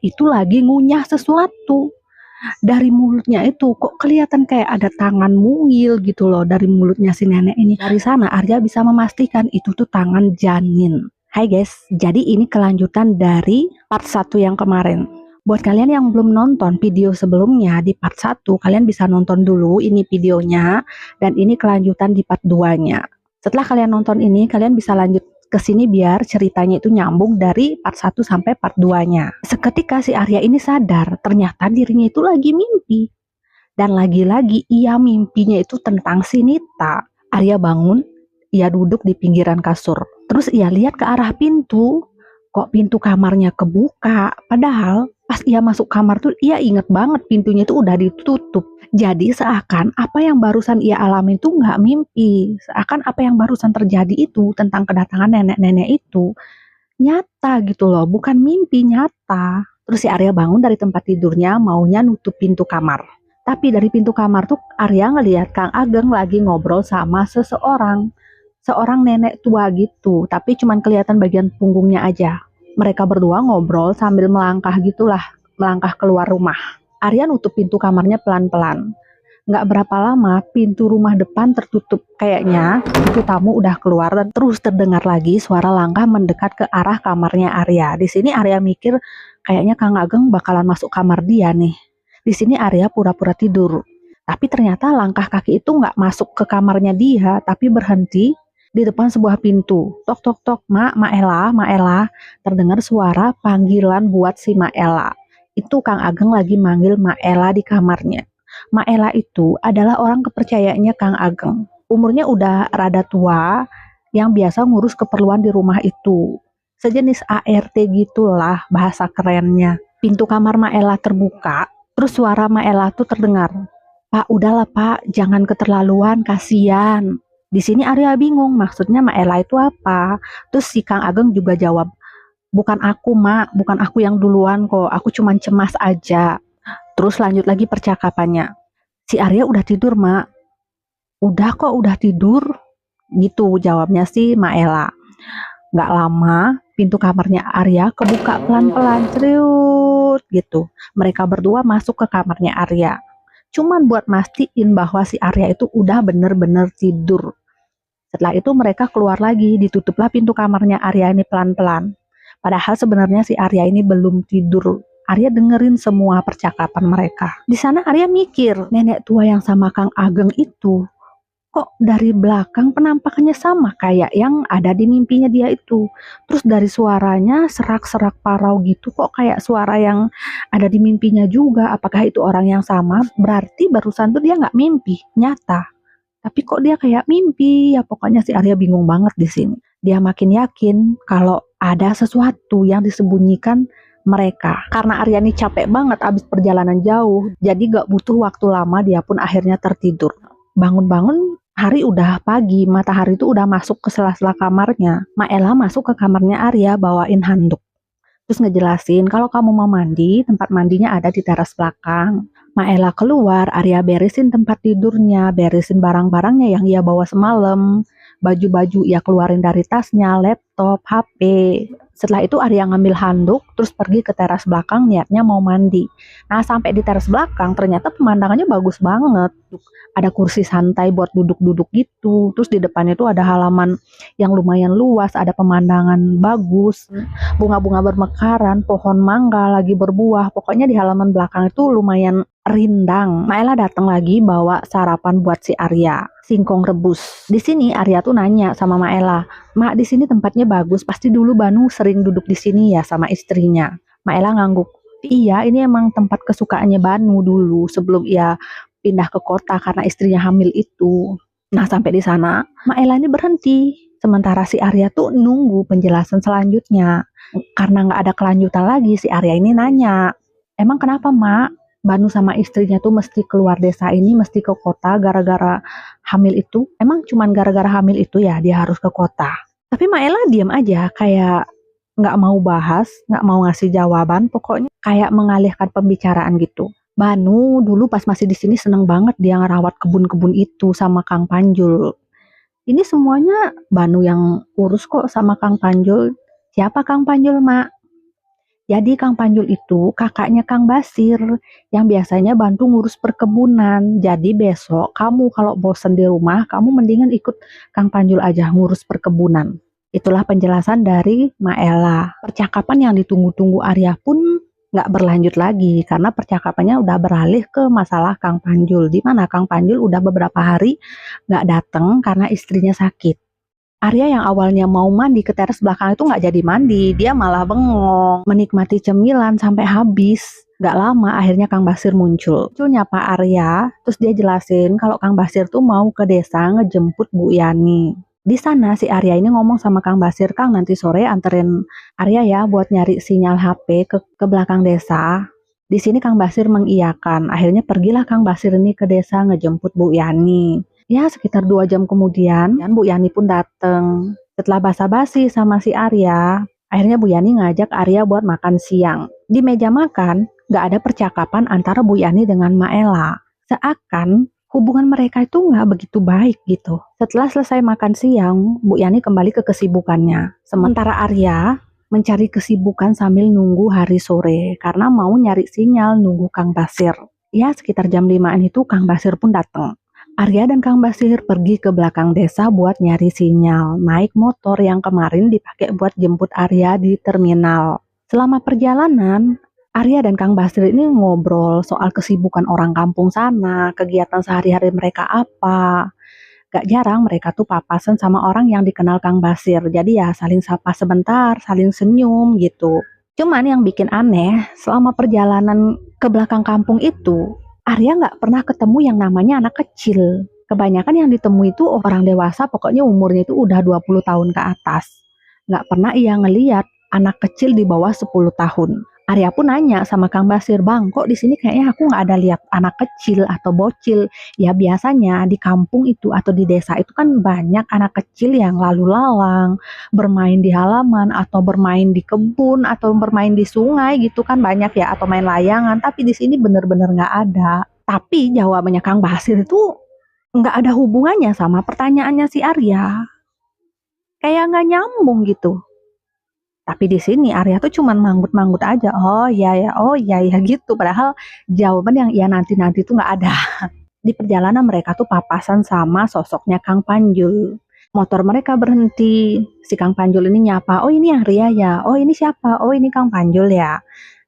itu lagi ngunyah sesuatu. Dari mulutnya itu kok kelihatan kayak ada tangan mungil gitu loh dari mulutnya si nenek ini. Dari sana Arya bisa memastikan itu tuh tangan janin. Hai guys, jadi ini kelanjutan dari part 1 yang kemarin. Buat kalian yang belum nonton video sebelumnya di part 1, kalian bisa nonton dulu ini videonya, dan ini kelanjutan di part 2-nya. Setelah kalian nonton ini, kalian bisa lanjut ke sini biar ceritanya itu nyambung dari part 1 sampai part 2-nya. Seketika si Arya ini sadar, ternyata dirinya itu lagi mimpi. Dan lagi-lagi ia mimpinya itu tentang si Nita. Arya bangun, ia duduk di pinggiran kasur. Terus ia lihat ke arah pintu, kok pintu kamarnya kebuka. Padahal pas ia masuk kamar tuh ia inget banget pintunya itu udah ditutup. Jadi seakan apa yang barusan ia alami itu nggak mimpi. Seakan apa yang barusan terjadi itu tentang kedatangan nenek-nenek itu nyata gitu loh, bukan mimpi, nyata. Terus si Arya bangun dari tempat tidurnya maunya nutup pintu kamar. Tapi dari pintu kamar tuh Arya ngelihat Kang Ageng lagi ngobrol sama seseorang. Seorang nenek tua gitu, tapi cuman kelihatan bagian punggungnya aja. Mereka berdua ngobrol sambil melangkah gitulah, melangkah keluar rumah. Arya nutup pintu kamarnya pelan-pelan. Nggak berapa lama, pintu rumah depan tertutup. Kayaknya itu tamu udah keluar dan terus terdengar lagi suara langkah mendekat ke arah kamarnya Arya. Di sini Arya mikir kayaknya Kang Ageng bakalan masuk kamar dia nih. Di sini Arya pura-pura tidur. Tapi ternyata langkah kaki itu nggak masuk ke kamarnya dia, tapi berhenti di depan sebuah pintu. Tok tok tok, Mak Ella, Mak Ella. Terdengar suara panggilan buat si Mak Ella. Itu Kang Ageng lagi manggil Mak Ella di kamarnya. Mak Ella itu adalah orang kepercayaannya Kang Ageng. Umurnya udah rada tua, yang biasa ngurus keperluan di rumah itu. Sejenis ART gitulah bahasa kerennya. Pintu kamar Mak Ella terbuka, terus suara Mak Ella tuh terdengar. Pak, udahlah Pak, jangan keterlaluan, kasihan. Di sini Arya bingung, maksudnya Mak Ella itu apa? Terus si Kang Ageng juga jawab, bukan aku Mak, bukan aku yang duluan kok, aku cuman cemas aja. Terus lanjut lagi percakapannya. Si Arya udah tidur Mak. Udah kok, udah tidur. Gitu jawabnya si Mak Ella. Gak lama, pintu kamarnya Arya kebuka pelan-pelan, serius gitu. Mereka berdua masuk ke kamarnya Arya. Cuman buat mastiin bahwa si Arya itu udah bener-bener tidur. Setelah itu mereka keluar lagi, ditutuplah pintu kamarnya Arya ini pelan-pelan. Padahal sebenarnya si Arya ini belum tidur. Arya dengerin semua percakapan mereka. Di sana Arya mikir, nenek tua yang sama Kang Ageng itu kok dari belakang penampakannya sama kayak yang ada di mimpinya dia itu. Terus dari suaranya serak-serak parau gitu kok kayak suara yang ada di mimpinya juga. Apakah itu orang yang sama? Berarti barusan tuh dia nggak mimpi, nyata. Tapi kok dia kayak mimpi? Ya pokoknya si Arya bingung banget di sini. Dia makin yakin kalau ada sesuatu yang disembunyikan mereka. Karena Arya ini capek banget abis perjalanan jauh, jadi gak butuh waktu lama dia pun akhirnya tertidur. Bangun-bangun hari udah pagi, matahari itu udah masuk ke sela-sela kamarnya. Mak Ella masuk ke kamarnya Arya bawain handuk. Terus ngejelasin kalau kamu mau mandi, tempat mandinya ada di teras belakang. Mak Ella keluar, Arya beresin tempat tidurnya, beresin barang-barangnya yang ia bawa semalam. Baju-baju ia keluarin dari tasnya, laptop, HP. Setelah itu Arya ngambil handuk, terus pergi ke teras belakang niatnya mau mandi. Nah sampai di teras belakang ternyata pemandangannya bagus banget. Ada kursi santai buat duduk-duduk gitu. Terus di depannya tuh ada halaman yang lumayan luas, ada pemandangan bagus. Bunga-bunga bermekaran, pohon mangga lagi berbuah. Pokoknya di halaman belakang itu lumayan rindang. Maela datang lagi bawa sarapan buat si Arya, singkong rebus. Di sini Arya tuh nanya sama Maela, Mak di sini tempatnya bagus, pasti dulu Banu sering duduk di sini ya sama istrinya. Maela ngangguk, iya ini emang tempat kesukaannya Banu dulu sebelum ia pindah ke kota karena istrinya hamil itu. Nah sampai di sana, Maela ini berhenti. Sementara si Arya tuh nunggu penjelasan selanjutnya. Karena nggak ada kelanjutan lagi, si Arya ini nanya, emang kenapa Mak? Banu sama istrinya tuh mesti keluar desa ini, mesti ke kota gara-gara hamil itu. Emang cuman gara-gara hamil itu ya dia harus ke kota. Tapi Maela diam aja, kayak nggak mau bahas, nggak mau ngasih jawaban, pokoknya kayak mengalihkan pembicaraan gitu. Banu dulu pas masih di sini seneng banget dia ngerawat kebun-kebun itu sama Kang Panjul. Ini semuanya Banu yang urus kok sama Kang Panjul. Siapa Kang Panjul, Mak? Jadi Kang Panjul itu kakaknya Kang Basir yang biasanya bantu ngurus perkebunan. Jadi besok kamu kalau bosen di rumah, kamu mendingan ikut Kang Panjul aja ngurus perkebunan. Itulah penjelasan dari Maela. Percakapan yang ditunggu-tunggu Arya pun nggak berlanjut lagi karena percakapannya udah beralih ke masalah Kang Panjul. Di mana Kang Panjul udah beberapa hari nggak datang karena istrinya sakit. Arya yang awalnya mau mandi ke teras belakang itu nggak jadi mandi, dia malah bengong, menikmati cemilan sampai habis. Gak lama akhirnya Kang Basir muncul. Muncul nyapa Arya, terus dia jelasin kalau Kang Basir tuh mau ke desa ngejemput Bu Yani. Di sana si Arya ini ngomong sama Kang Basir, Kang nanti sore anterin Arya ya buat nyari sinyal HP ke belakang desa. Di sini Kang Basir mengiyakan. Akhirnya pergilah Kang Basir ini ke desa ngejemput Bu Yani. Ya, sekitar 2 jam kemudian, dan Bu Yani pun datang. Setelah basa-basi sama si Arya, akhirnya Bu Yani ngajak Arya buat makan siang. Di meja makan, gak ada percakapan antara Bu Yani dengan Maela. Seakan hubungan mereka itu gak begitu baik gitu. Setelah selesai makan siang, Bu Yani kembali ke kesibukannya. Sementara Arya mencari kesibukan sambil nunggu hari sore, karena mau nyari sinyal nunggu Kang Basir. Ya, sekitar jam 5-an itu Kang Basir pun datang. Arya dan Kang Basir pergi ke belakang desa buat nyari sinyal, naik motor yang kemarin dipakai buat jemput Arya di terminal. Selama perjalanan, Arya dan Kang Basir ini ngobrol soal kesibukan orang kampung sana, kegiatan sehari-hari mereka apa. Gak jarang mereka tuh papasan sama orang yang dikenal Kang Basir, jadi ya saling sapa sebentar, saling senyum gitu. Cuman yang bikin aneh, selama perjalanan ke belakang kampung itu, Arya nggak pernah ketemu yang namanya anak kecil. Kebanyakan yang ditemui itu orang dewasa, pokoknya umurnya itu udah 20 tahun ke atas. Nggak pernah ia ngeliat anak kecil di bawah 10 tahun. Arya pun nanya sama Kang Basir, Bang, kok di sini kayaknya aku nggak ada lihat anak kecil atau bocil. Ya biasanya di kampung itu atau di desa itu kan banyak anak kecil yang lalu lalang, bermain di halaman atau bermain di kebun atau bermain di sungai gitu kan banyak ya, atau main layangan. Tapi di sini bener-bener nggak ada. Tapi jawabannya Kang Basir itu nggak ada hubungannya sama pertanyaannya si Arya. Kayak nggak nyambung gitu. Tapi di sini Arya tuh cuman manggut-manggut aja. Oh iya ya gitu. Padahal jawaban yang iya nanti-nanti tuh nggak ada. Di perjalanan mereka tuh papasan sama sosoknya Kang Panjul. Motor mereka berhenti. Si Kang Panjul ini nyapa. Oh ini Arya ya. Oh ini siapa? Oh ini Kang Panjul ya.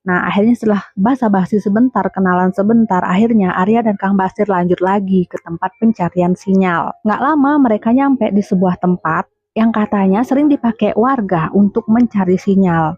Nah akhirnya setelah basa-basi sebentar, kenalan sebentar, akhirnya Arya dan Kang Basir lanjut lagi ke tempat pencarian sinyal. Nggak lama mereka nyampe di sebuah tempat yang katanya sering dipakai warga untuk mencari sinyal.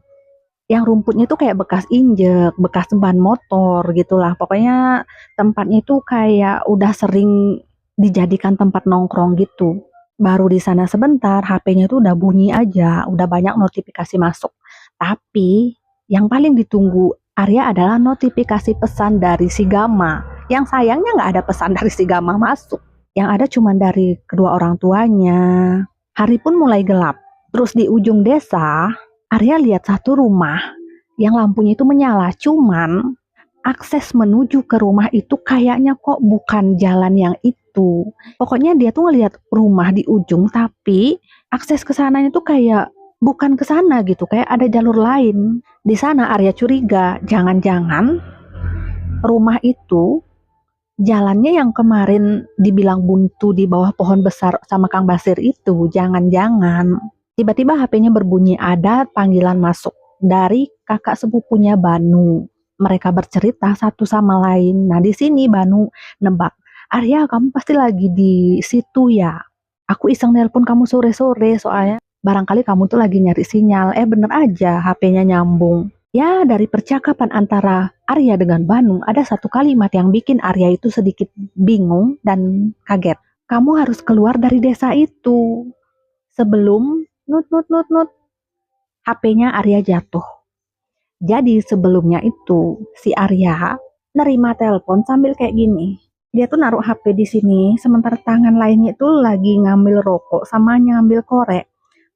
Yang rumputnya itu kayak bekas injek, bekas ban motor gitulah. Pokoknya tempatnya itu kayak udah sering dijadikan tempat nongkrong gitu. Baru di sana sebentar, HP-nya itu udah bunyi aja, udah banyak notifikasi masuk. Tapi yang paling ditunggu Arya adalah notifikasi pesan dari si Gama. Yang sayangnya nggak ada pesan dari si Gama masuk. Yang ada cuma dari kedua orang tuanya. Hari pun mulai gelap. Terus di ujung desa, Arya lihat satu rumah yang lampunya itu menyala. Cuman akses menuju ke rumah itu kayaknya kok bukan jalan yang itu. Pokoknya dia tuh ngelihat rumah di ujung, tapi akses ke sananya tuh kayak bukan ke sana gitu. Kayak ada jalur lain. Di sana Arya curiga, jangan-jangan rumah itu jalannya yang kemarin dibilang buntu di bawah pohon besar sama Kang Basir itu, jangan-jangan. Tiba-tiba HP-nya berbunyi, ada panggilan masuk dari kakak sepupunya Banu. Mereka bercerita satu sama lain. Nah di sini Banu nebak, Arya kamu pasti lagi di situ ya. Aku iseng nelpon kamu sore-sore soalnya barangkali kamu tuh lagi nyari sinyal. Bener aja HP-nya nyambung. Ya, dari percakapan antara Arya dengan Banu, ada satu kalimat yang bikin Arya itu sedikit bingung dan kaget. Kamu harus keluar dari desa itu. Sebelum HP-nya Arya jatuh. Jadi sebelumnya itu, si Arya nerima telepon sambil kayak gini. Dia tuh naruh HP di sini, sementara tangan lainnya itu lagi ngambil rokok sama ngambil korek.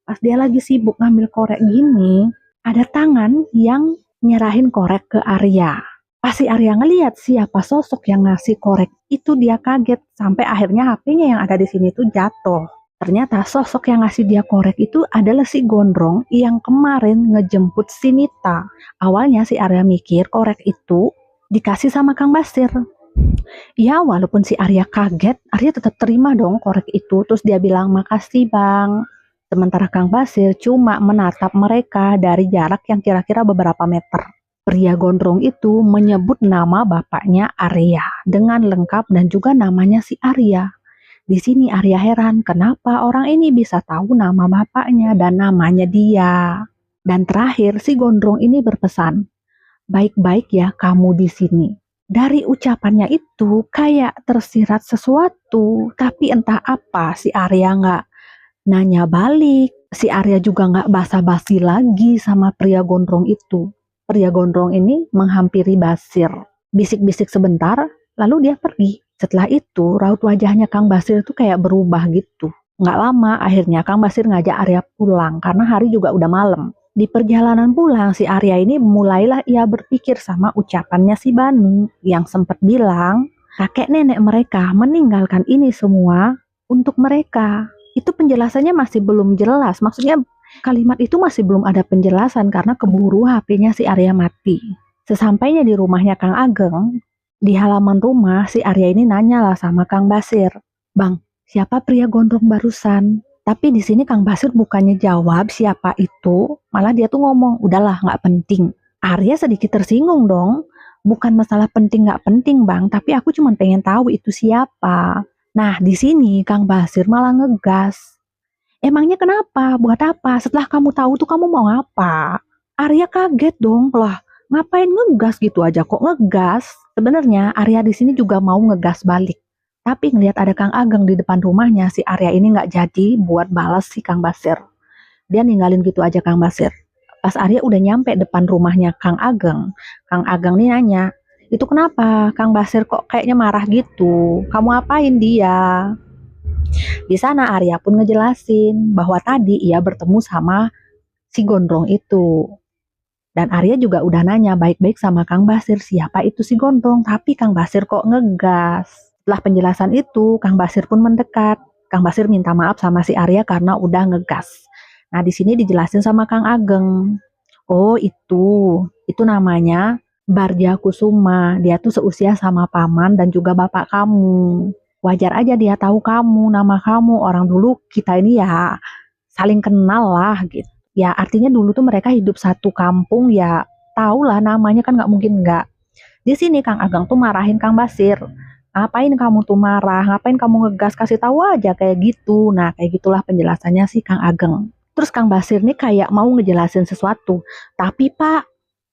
Pas dia lagi sibuk ngambil korek gini, ada tangan yang nyerahin korek ke Arya. Pas si Arya ngelihat siapa sosok yang ngasih korek, itu dia kaget sampai akhirnya HP-nya yang ada di sini tuh jatuh. Ternyata sosok yang ngasih dia korek itu adalah si Gondrong yang kemarin ngejemput si Nita. Awalnya si Arya mikir korek itu dikasih sama Kang Basir. Ya walaupun si Arya kaget, Arya tetap terima dong korek itu. Terus dia bilang, makasih bang. Sementara Kang Basir cuma menatap mereka dari jarak yang kira-kira beberapa meter. Pria gondrong itu menyebut nama bapaknya Arya dengan lengkap dan juga namanya si Arya. Di sini Arya heran kenapa orang ini bisa tahu nama bapaknya dan namanya dia. Dan terakhir si gondrong ini berpesan, baik-baik ya kamu di sini. Dari ucapannya itu kayak tersirat sesuatu, tapi entah apa si Arya nggak nanya balik. Si Arya juga nggak basa-basi lagi sama pria gondrong itu. Pria gondrong ini menghampiri Basir. Bisik-bisik sebentar, lalu dia pergi. Setelah itu, raut wajahnya Kang Basir itu kayak berubah gitu. Nggak lama, akhirnya Kang Basir ngajak Arya pulang karena hari juga udah malam. Di perjalanan pulang, si Arya ini mulailah ia berpikir sama ucapannya si Banu yang sempat bilang, kakek nenek mereka meninggalkan ini semua untuk mereka. Itu penjelasannya masih belum jelas. Maksudnya kalimat itu masih belum ada penjelasan karena keburu HP-nya si Arya mati. Sesampainya di rumahnya Kang Ageng, di halaman rumah si Arya ini nanya lah sama Kang Basir, Bang, siapa pria gondrong barusan? Tapi di sini Kang Basir bukannya jawab siapa itu, malah dia tuh ngomong, udahlah nggak penting. Arya sedikit tersinggung dong. Bukan masalah penting nggak penting bang, tapi aku cuma pengen tahu itu siapa. Nah, di sini Kang Basir malah ngegas. Emangnya kenapa? Buat apa? Setelah kamu tahu tuh kamu mau apa? Arya kaget dong. Lah, ngapain ngegas gitu aja kok ngegas? Sebenarnya Arya di sini juga mau ngegas balik. Tapi ngelihat ada Kang Ageng di depan rumahnya, si Arya ini nggak jadi buat balas si Kang Basir. Dia ninggalin gitu aja Kang Basir. Pas Arya udah nyampe depan rumahnya Kang Ageng nih nanya, itu kenapa Kang Basir kok kayaknya marah gitu? Kamu apain dia? Di sana Arya pun ngejelasin bahwa tadi ia bertemu sama si Gondrong itu. Dan Arya juga udah nanya baik-baik sama Kang Basir siapa itu si Gondrong. Tapi Kang Basir kok ngegas. Setelah penjelasan itu, Kang Basir pun mendekat. Kang Basir minta maaf sama si Arya karena udah ngegas. Nah di sini dijelasin sama Kang Ageng. Oh itu namanya Barja Kusuma. Dia tuh seusia sama paman dan juga bapak kamu. Wajar aja dia tahu kamu, nama kamu. Orang dulu kita ini ya saling kenal lah gitu. Ya artinya dulu tuh mereka hidup satu kampung ya tahu lah namanya kan nggak mungkin nggak. Di sini Kang Ageng tuh marahin Kang Basir. Ngapain kamu tuh marah? Ngapain kamu ngegas? Kasih tahu aja kayak gitu. Nah kayak gitulah penjelasannya sih Kang Ageng. Terus Kang Basir nih kayak mau ngejelasin sesuatu. Tapi Pak,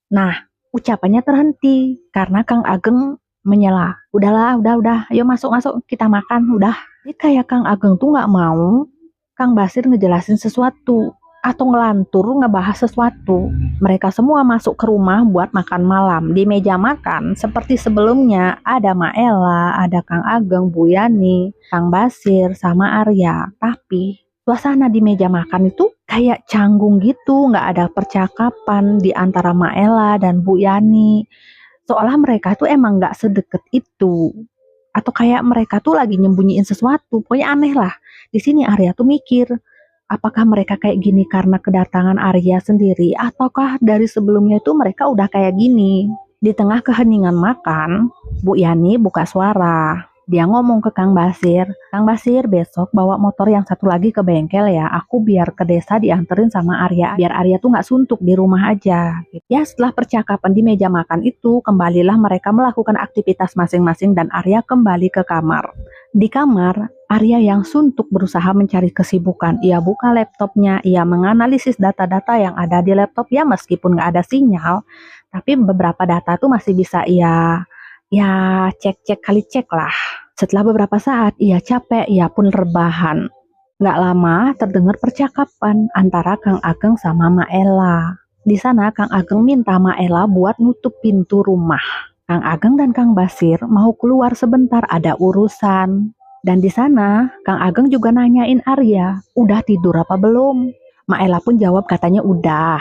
nah ucapannya terhenti karena Kang Ageng menyela. Udahlah, udah, ayo masuk kita makan, udah. Ini kayak Kang Ageng tuh nggak mau Kang Basir ngejelasin sesuatu atau ngelantur ngebahas sesuatu. Mereka semua masuk ke rumah buat makan malam. Di meja makan seperti sebelumnya ada Maela, ada Kang Ageng, Bu Yani, Kang Basir, sama Arya. Tapi suasana di meja makan itu kayak canggung gitu, nggak ada percakapan di antara Maela dan Bu Yani. Seolah mereka tuh emang nggak sedekat itu. Atau kayak mereka tuh lagi nyembunyiin sesuatu. Pokoknya aneh lah. Di sini Arya tuh mikir, apakah mereka kayak gini karena kedatangan Arya sendiri, ataukah dari sebelumnya itu mereka udah kayak gini? Di tengah keheningan makan, Bu Yani buka suara. Dia ngomong ke Kang Basir, Kang Basir besok bawa motor yang satu lagi ke bengkel ya, aku biar ke desa dianterin sama Arya, biar Arya tuh nggak suntuk di rumah aja. Ya setelah percakapan di meja makan itu, kembalilah mereka melakukan aktivitas masing-masing dan Arya kembali ke kamar. Di kamar, Arya yang suntuk berusaha mencari kesibukan. Ia buka laptopnya, ia menganalisis data-data yang ada di laptop ya meskipun nggak ada sinyal, tapi beberapa data tuh masih bisa ia cek-cek kali cek lah. Setelah beberapa saat ia capek, ia pun rebahan. Nggak lama terdengar percakapan antara Kang Ageng sama Maela. Di sana Kang Ageng minta Maela buat nutup pintu rumah. Kang Ageng dan Kang Basir mau keluar sebentar ada urusan. Dan di sana Kang Ageng juga nanyain Arya, udah tidur apa belum? Maela pun jawab katanya udah.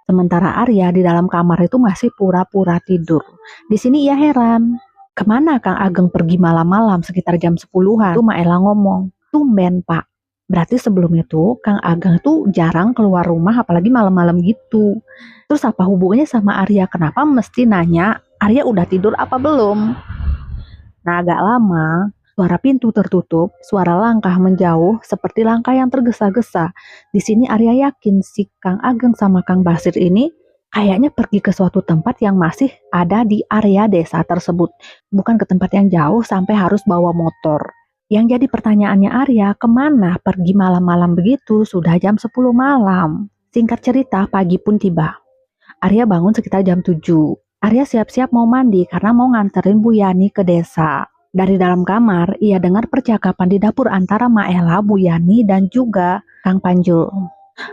Sementara Arya di dalam kamar itu masih pura-pura tidur. Di sini ia heran, kemana Kang Ageng pergi malam-malam sekitar jam 10-an? Tuh Maela ngomong, tumben Pak, Berarti sebelum itu Kang Ageng tuh jarang keluar rumah apalagi malam-malam gitu. Terus apa hubungannya sama Arya? Kenapa mesti nanya Arya udah tidur apa belum? Nah, agak lama, suara pintu tertutup, suara langkah menjauh seperti langkah yang tergesa-gesa. Di sini Arya yakin si Kang Ageng sama Kang Basir ini kayaknya pergi ke suatu tempat yang masih ada di area desa tersebut. Bukan ke tempat yang jauh sampai harus bawa motor. Yang jadi pertanyaannya Arya, kemana pergi malam-malam begitu? Sudah jam 10 malam. Singkat cerita, pagi pun tiba. Arya bangun sekitar jam 7. Arya siap-siap mau mandi karena mau nganterin Bu Yani ke desa. Dari dalam kamar, ia dengar percakapan di dapur antara Maela, Bu Yani, dan juga Kang Panjul.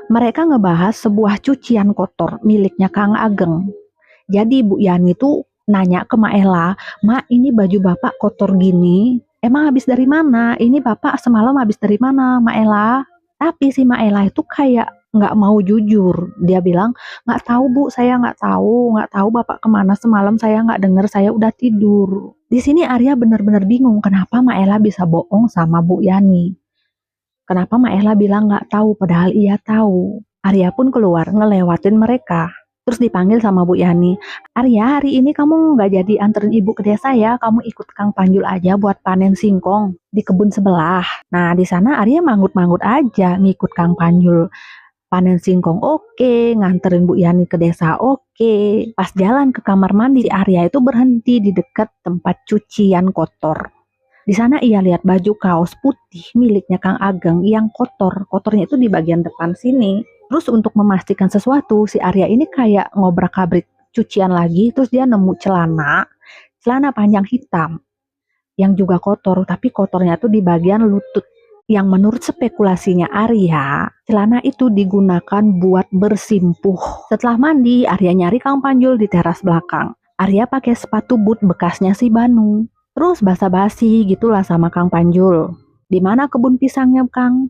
Mereka ngebahas sebuah cucian kotor miliknya Kang Ageng. Jadi Bu Yani tuh nanya ke Maela, "Mak, ini baju Bapak kotor gini. Emang habis dari mana? Ini Bapak semalam habis dari mana, Maela?" Tapi si Maela itu kayak nggak mau jujur. Dia bilang, "Nggak tahu Bu, saya nggak tahu Bapak kemana semalam, saya nggak dengar, saya udah tidur." Di sini Arya benar-benar bingung kenapa Maela bisa bohong sama Bu Yani. Kenapa Maela bilang nggak tahu padahal ia tahu. Arya pun keluar ngelewatin mereka. Terus dipanggil sama Bu Yani, "Arya, hari ini kamu nggak jadi anterin ibu ke desa ya, kamu ikut Kang Panjul aja buat panen singkong di kebun sebelah." Nah, di sana Arya manggut-manggut aja ngikut Kang Panjul. Panen singkong oke, nganterin Bu Yani ke desa oke. Pas jalan ke kamar mandi, si Arya itu berhenti di dekat tempat cucian kotor. Di sana ia lihat baju kaos putih miliknya Kang Ageng yang kotor. Kotornya itu di bagian depan sini. Terus untuk memastikan sesuatu, si Arya ini kayak ngobrak-abrik cucian lagi. Terus dia nemu celana panjang hitam yang juga kotor. Tapi kotornya tuh di bagian lutut. Yang menurut spekulasinya Arya, celana itu digunakan buat bersimpuh. Setelah mandi, Arya nyari Kang Panjul di teras belakang. Arya pakai sepatu boot bekasnya si Banu. Terus basa-basi gitulah sama Kang Panjul. "Di mana kebun pisangnya, Kang?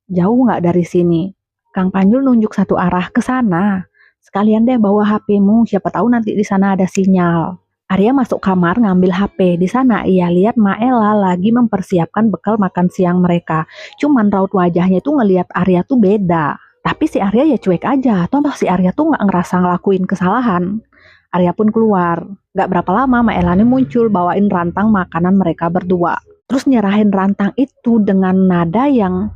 Jauh nggak dari sini?" Kang Panjul nunjuk satu arah ke sana. "Sekalian deh bawa HP-mu, siapa tahu nanti di sana ada sinyal." Arya masuk kamar ngambil HP. Di sana ia lihat Maela lagi mempersiapkan bekal makan siang mereka. Cuman raut wajahnya itu ngelihat Arya tuh beda. Tapi si Arya ya cuek aja. Toh si Arya tuh nggak ngerasa ngelakuin kesalahan. Arya pun keluar. Gak berapa lama Maela ini muncul bawain rantang makanan mereka berdua. Terus nyerahin rantang itu dengan nada yang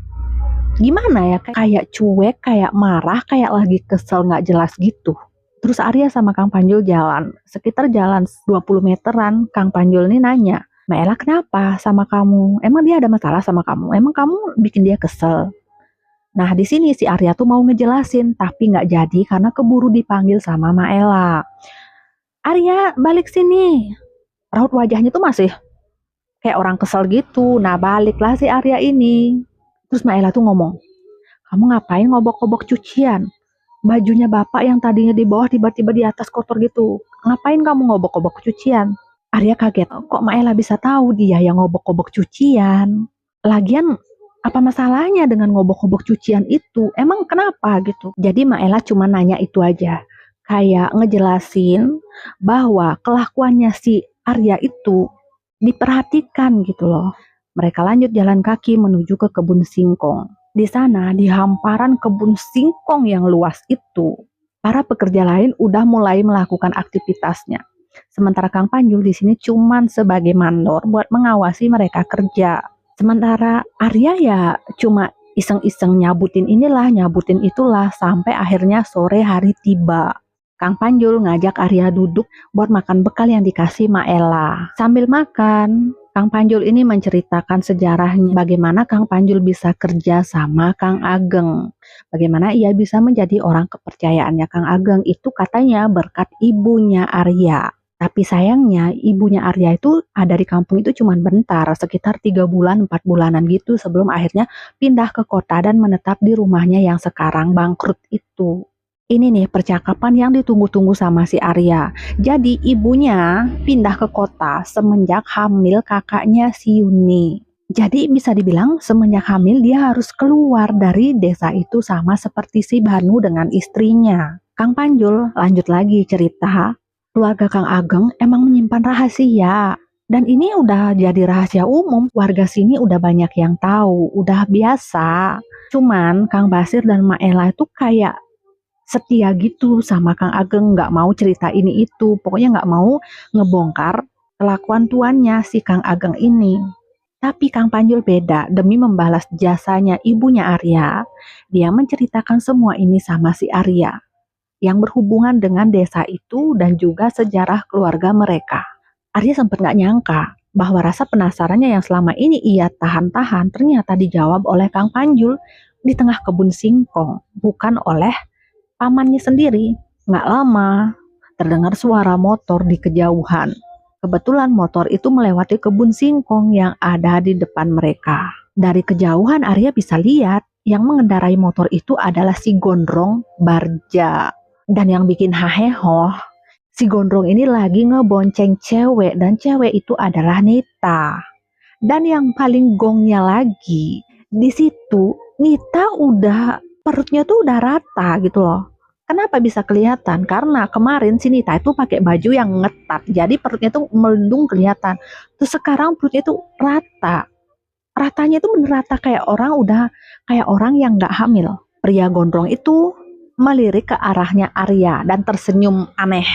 gimana ya, kayak cuek, kayak marah, kayak lagi kesel nggak jelas gitu. Terus Arya sama Kang Panjul jalan. Sekitar jalan 20 meteran, Kang Panjul ini nanya, "Maela kenapa sama kamu? Emang dia ada masalah sama kamu? Emang kamu bikin dia kesel?" Nah, di sini si Arya tuh mau ngejelasin, tapi nggak jadi karena keburu dipanggil sama Maela. "Arya, balik sini." Raut wajahnya tuh masih kayak orang kesel gitu. Nah, baliklah si Arya ini. Terus Maela tuh ngomong, "Kamu ngapain ngobok-ngobok cucian? Bajunya Bapak yang tadinya di bawah tiba-tiba di atas kotor gitu. Ngapain kamu ngobok-ngobok cucian?" Arya kaget. Kok Maela bisa tahu dia yang ngobok-ngobok cucian? Lagian apa masalahnya dengan ngobok-ngobok cucian itu? Emang kenapa gitu? Jadi Maela cuma nanya itu aja. Kayak ngejelasin bahwa kelakuannya si Arya itu diperhatikan gitu loh. Mereka lanjut jalan kaki menuju ke kebun singkong. Di sana, di hamparan kebun singkong yang luas itu, para pekerja lain udah mulai melakukan aktivitasnya. Sementara Kang Panjul di sini cuman sebagai mandor buat mengawasi mereka kerja. Sementara Arya ya cuma iseng-iseng nyabutin inilah, nyabutin itulah sampai akhirnya sore hari tiba. Kang Panjul ngajak Arya duduk buat makan bekal yang dikasih Maela. Sambil makan, Kang Panjul ini menceritakan sejarahnya bagaimana Kang Panjul bisa kerja sama Kang Ageng. Bagaimana ia bisa menjadi orang kepercayaannya Kang Ageng itu katanya berkat ibunya Arya. Tapi sayangnya ibunya Arya itu ada di kampung itu cuma bentar, sekitar 3 bulan, 4 bulanan gitu sebelum akhirnya pindah ke kota dan menetap di rumahnya yang sekarang bangkrut itu. Ini nih percakapan yang ditunggu-tunggu sama si Arya. Jadi ibunya pindah ke kota semenjak hamil kakaknya si Yuni. Jadi bisa dibilang semenjak hamil dia harus keluar dari desa itu sama seperti si Banu dengan istrinya. Kang Panjul lanjut lagi cerita. Keluarga Kang Ageng emang menyimpan rahasia Dan ini udah jadi rahasia umum, warga sini udah banyak yang tahu, udah biasa. Cuman Kang Basir dan Mak Ella itu kayak setia gitu sama Kang Ageng, nggak mau cerita ini itu, pokoknya nggak mau ngebongkar kelakuan tuannya si Kang Ageng ini. Tapi Kang Panjul beda, demi membalas jasanya ibunya Arya, dia menceritakan semua ini sama si Arya, yang berhubungan dengan desa itu dan juga sejarah keluarga mereka. Arya sempat nggak nyangka bahwa rasa penasarannya yang selama ini ia tahan-tahan ternyata dijawab oleh Kang Panjul di tengah kebun singkong, bukan oleh pamannya sendiri. Nggak lama, terdengar suara motor di kejauhan. Kebetulan motor itu melewati kebun singkong yang ada di depan mereka. Dari kejauhan Arya bisa lihat yang mengendarai motor itu adalah si Gondrong Barja. Dan yang bikin hahehor, si Gondrong ini lagi ngebonceng cewek dan cewek itu adalah Nita. Dan yang paling gongnya lagi, di situ Nita udah perutnya tuh udah rata gitu loh. Kenapa bisa kelihatan? Karena kemarin si Nita itu pakai baju yang ngetat, jadi perutnya tuh melendung kelihatan. Terus sekarang perutnya tuh rata. Ratanya itu bener rata kayak orang yang nggak hamil. Pria gondrong itu melirik ke arahnya Arya dan tersenyum aneh.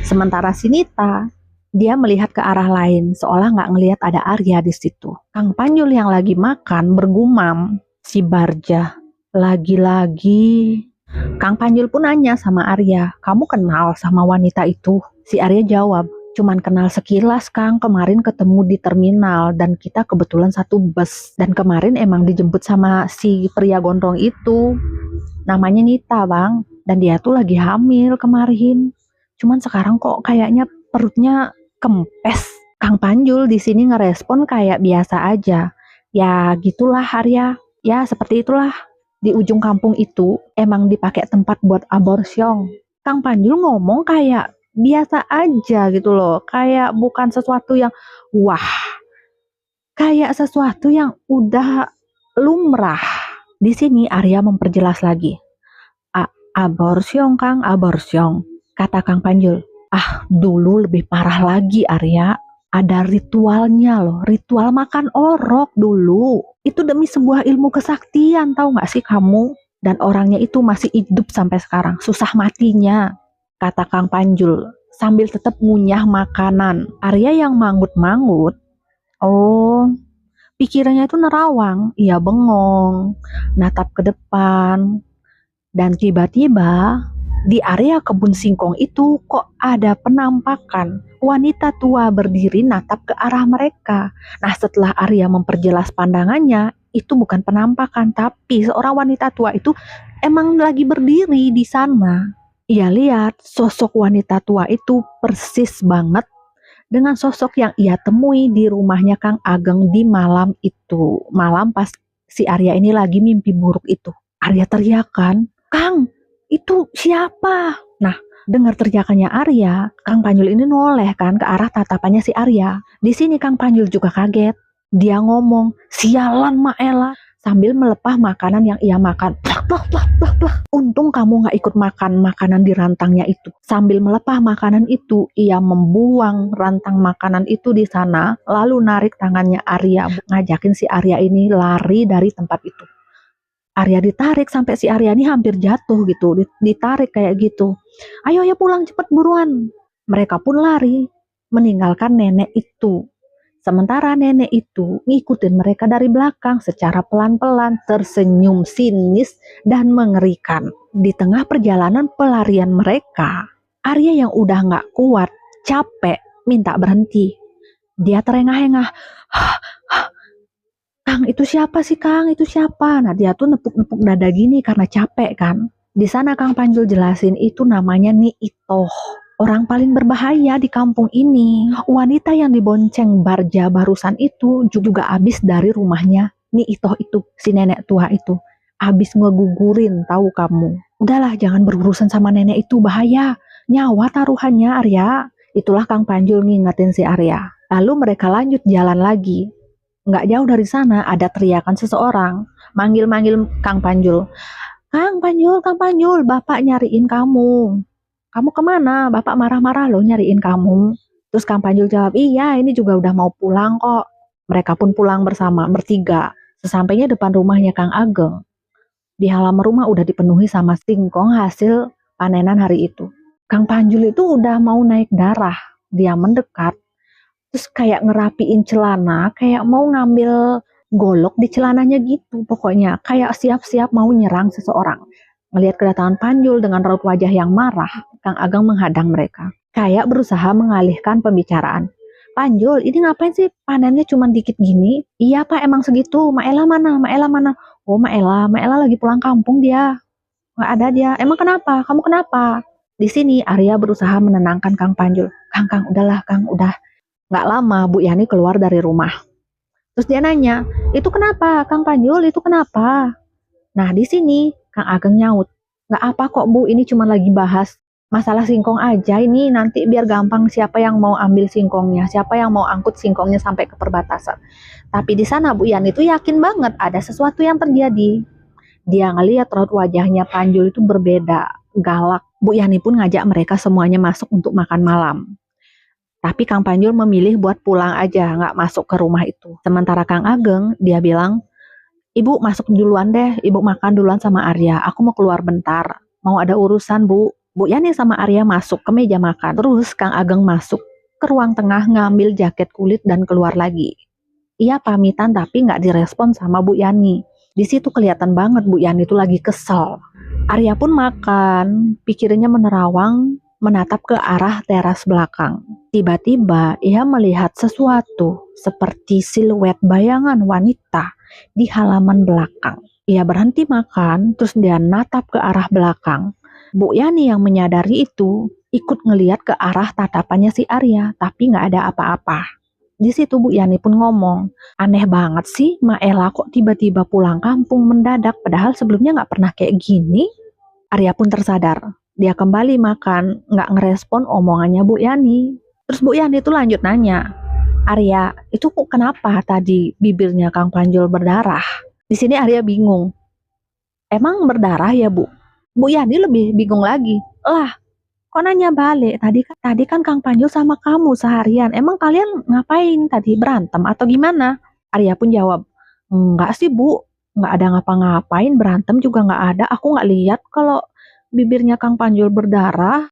Sementara si Nita, dia melihat ke arah lain, seolah nggak ngelihat ada Arya di situ. Kang Panjul yang lagi makan bergumam, si Barja, lagi-lagi. Kang Panjul pun nanya sama Arya, kamu kenal sama wanita itu? Si Arya jawab, cuman kenal sekilas Kang, kemarin ketemu di terminal dan kita kebetulan satu bus. Dan kemarin emang dijemput sama si pria gondrong itu. Namanya Nita Bang, dan dia tuh lagi hamil kemarin. Cuman sekarang kok kayaknya perutnya kempes. Kang Panjul di sini ngerespon kayak biasa aja. Ya gitulah Arya, ya seperti itulah. Di ujung kampung itu emang dipakai tempat buat aborsion. Kang Panjul ngomong kayak biasa aja gitu loh, kayak bukan sesuatu yang wah, kayak sesuatu yang udah lumrah. Di sini Arya memperjelas lagi. Aborsion Kang, aborsion, kata Kang Panjul. Dulu lebih parah lagi Arya. Ada ritualnya loh, ritual makan orok dulu. Itu demi sebuah ilmu kesaktian, tahu nggak sih kamu? Dan orangnya itu masih hidup sampai sekarang, susah matinya, kata Kang Panjul sambil tetap ngunyah makanan. Arya yang mangut-mangut, oh pikirannya itu nerawang, ia bengong, natap ke depan. Dan tiba-tiba di area kebun singkong itu kok ada penampakan wanita tua berdiri natap ke arah mereka. Nah setelah Arya memperjelas pandangannya, itu bukan penampakan, tapi seorang wanita tua itu emang lagi berdiri di sana. Ia lihat sosok wanita tua itu persis banget dengan sosok yang ia temui di rumahnya Kang Ageng di malam itu. Malam pas si Arya ini lagi mimpi buruk itu. Arya teriakan, Kang, itu siapa? Nah, dengar teriakannya Arya, Kang Panjul ini noleh kan ke arah tatapannya si Arya. Di sini Kang Panjul juga kaget. Dia ngomong, sialan Mak Ella, sambil melepah makanan yang ia makan. Plak, plak, plak, plak, plak. Untung kamu gak ikut makan makanan di rantangnya itu. Sambil melepah makanan itu, ia membuang rantang makanan itu di sana, lalu narik tangannya Arya, ngajakin si Arya ini lari dari tempat itu. Arya ditarik sampai si Arya ini hampir jatuh gitu, ditarik kayak gitu. Ayo ya pulang cepet buruan. Mereka pun lari, meninggalkan nenek itu. Sementara nenek itu ngikutin mereka dari belakang secara pelan-pelan, tersenyum sinis dan mengerikan. Di tengah perjalanan pelarian mereka, Arya yang udah gak kuat, capek, minta berhenti. Dia terengah-engah. Kang, itu siapa sih Kang? Itu siapa? Nah dia tuh nepuk-nepuk dada gini karena capek kan. Di sana Kang Panjul jelasin itu namanya Nyi Itoh. Orang paling berbahaya di kampung ini. Wanita yang dibonceng Barja barusan itu juga abis dari rumahnya Nyi Itoh itu, si nenek tua itu. Abis ngegugurin, tahu kamu. Udahlah jangan berurusan sama nenek itu, bahaya. Nyawa taruhannya Arya. Itulah Kang Panjul ngingetin si Arya. Lalu mereka lanjut jalan lagi. Nggak jauh dari sana ada teriakan seseorang manggil-manggil Kang Panjul. Kang Panjul, Bapak nyariin kamu. Kamu kemana? Bapak marah-marah loh nyariin kamu. Terus Kang Panjul jawab, iya ini juga udah mau pulang kok. Mereka pun pulang bersama, bertiga. Sesampainya depan rumahnya Kang Ageng, di halaman rumah udah dipenuhi sama singkong hasil panenan hari itu. Kang Panjul itu udah mau naik darah. Dia mendekat, terus kayak ngerapiin celana, kayak mau ngambil golok di celananya gitu. Pokoknya kayak siap-siap mau nyerang seseorang. Melihat kedatangan Panjul dengan raut wajah yang marah, Kang Ageng menghadang mereka. Kayak berusaha mengalihkan pembicaraan. Panjul, ini ngapain sih panennya cuma dikit gini? Iya Pak, emang segitu. Maela mana? Maela mana? Oh Maela lagi pulang kampung dia. Nggak ada dia. Emang kenapa? Kamu kenapa? Di sini Arya berusaha menenangkan Kang Panjul. Kang, udahlah Kang, udah. Nggak lama Bu Yani keluar dari rumah. Terus dia nanya, itu kenapa Kang Panjul, itu kenapa? Nah di sini Kang Ageng nyaut, nggak apa kok Bu, ini cuma lagi bahas masalah singkong aja, ini nanti biar gampang siapa yang mau ambil singkongnya, siapa yang mau angkut singkongnya sampai ke perbatasan. Tapi di sana Bu Yani itu yakin banget ada sesuatu yang terjadi. Dia ngelihat raut wajahnya Panjul itu berbeda, galak. Bu Yani pun ngajak mereka semuanya masuk untuk makan malam. Tapi Kang Panjul memilih buat pulang aja, nggak masuk ke rumah itu. Sementara Kang Ageng, dia bilang, Ibu masuk duluan deh, Ibu makan duluan sama Arya. Aku mau keluar bentar, mau ada urusan Bu. Bu Yani sama Arya masuk ke meja makan. Terus Kang Ageng masuk ke ruang tengah ngambil jaket kulit dan keluar lagi. Ia pamitan tapi nggak direspon sama Bu Yani. Di situ kelihatan banget Bu Yani itu lagi kesel. Arya pun makan, pikirannya menerawang, menatap ke arah teras belakang. Tiba-tiba ia melihat sesuatu seperti siluet bayangan wanita di halaman belakang. Ia berhenti makan, terus dia natap ke arah belakang. Bu Yani yang menyadari itu ikut ngeliat ke arah tatapannya si Arya, tapi nggak ada apa-apa. Di situ Bu Yani pun ngomong, aneh banget sih Maela kok tiba-tiba pulang kampung mendadak, padahal sebelumnya nggak pernah kayak gini. Arya pun tersadar. Dia kembali makan, nggak ngerespon omongannya Bu Yani. Terus Bu Yani itu lanjut nanya, Arya, itu kok kenapa tadi bibirnya Kang Panjul berdarah? Di sini Arya bingung. Emang berdarah ya Bu? Bu Yani lebih bingung lagi. Lah, kok nanya balik? Tadi kan Kang Panjul sama kamu seharian. Emang kalian ngapain tadi? Berantem atau gimana? Arya pun jawab, enggak sih Bu, nggak ada ngapa-ngapain, berantem juga nggak ada. Aku nggak lihat kalau bibirnya Kang Panjul berdarah.